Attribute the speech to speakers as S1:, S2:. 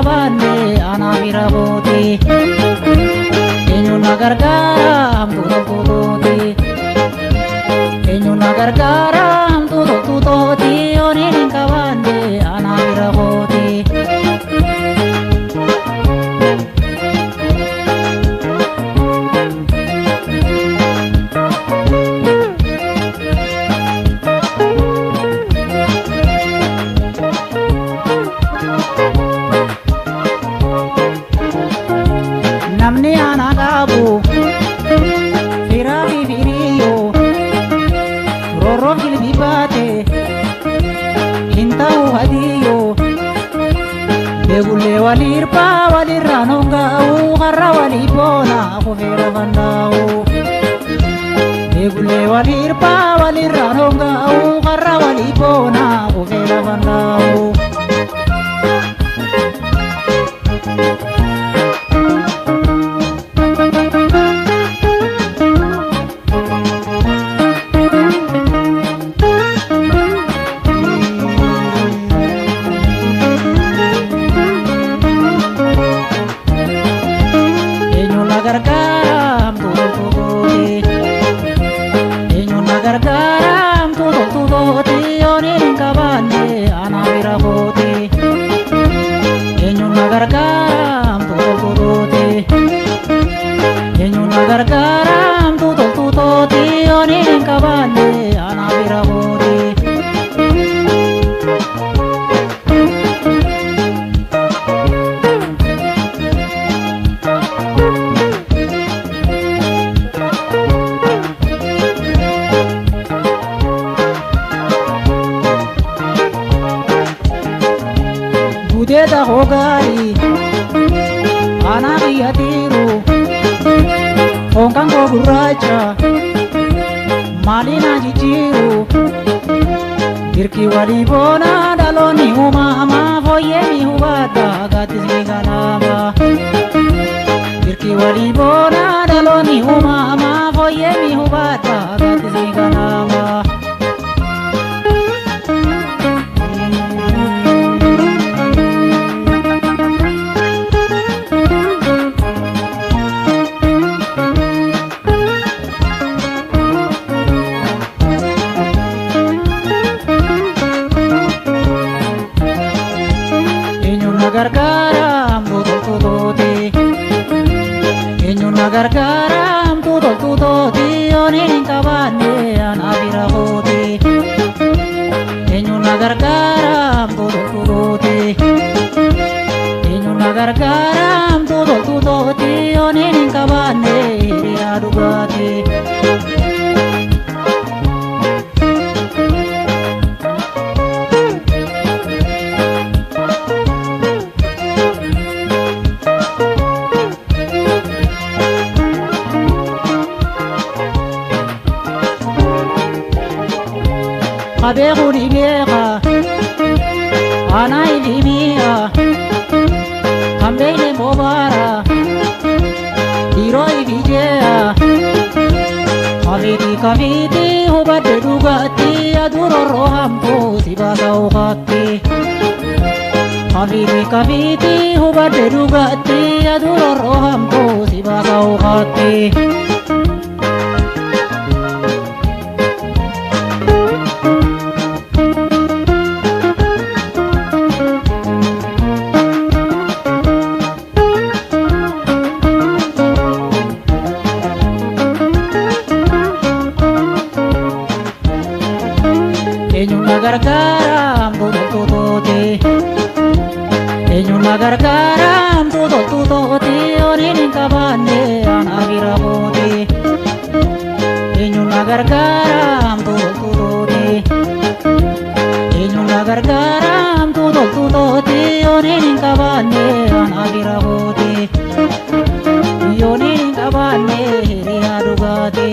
S1: qabaanne anaaf bira buuti. Eenyu na gargaara hamtuu tokko tooti. Eenyu na gargaara hamtuu tokko tooti. Yooniin hin qabaanne anaaf bira buuti. Namni ana qabu firaa fi firiyyoo roorroof jilbii baate hin ta'u hadiyyoo beekullee walii hirpaa walirraa nonga'u har'a walii boona kufeera fandaa'u. Beekullee walii hirpaa walirraa nonga'u har'a walii boona kufeera fandaa'u. Gargaaram tuutu tooti. Eenyu na gargaaram tuutu tooti. Yooniin hin qabaanne anaaf bira buuti. Eenyu na gargaaram tuutu tooti. Eenyu na gargaaram tuutu tooti. Yooniin hin qabaanne anaaf bira buuti. Gudeeda hogaari ana biyya tiiru foonkan koo gurraacha maaliin jijjiiru dirqii walii boona dhaloonni uumama fooyyee ni hubadha gaaddisni kanaama. Dirqii walii boona dhaloonni uumama fooyyee ni hubadha gaaddisni kanaama. Gargaaram tuutu tooti. Eenyu na gargaaram tuutu tooti. Yooniin hin qabaanne anaaf bira buuti. Eenyu na gargaaram tuutu tooti. Eenyu na gargaaram tuutu tooti. Yooniin hin qabaanne hiriyaa dhugaati. Abeeku ni beeka ana ilimiya kan beekne bobaara dhiiroo ibijeya kafiiti hubadde dhugaatti aduu rorroo hamtuu si baasa ukaatti. Kafiiti hubadde dhugaatti aduu rorroo hamtuu si baasa ukaatti. Eenyu na gargaaram tuutu tooti. Eenyu na gargaaram tuutu tooti. Yooniin hin qabaanne anaaf bira buuti. Eenyu na gargaaram tuutu tooti. Eenyu na gargaaram tuutu tooti. Yooniin hin qabaanne anaaf bira buuti. Yooniin hin qabaanne hiriyaa dhugaati.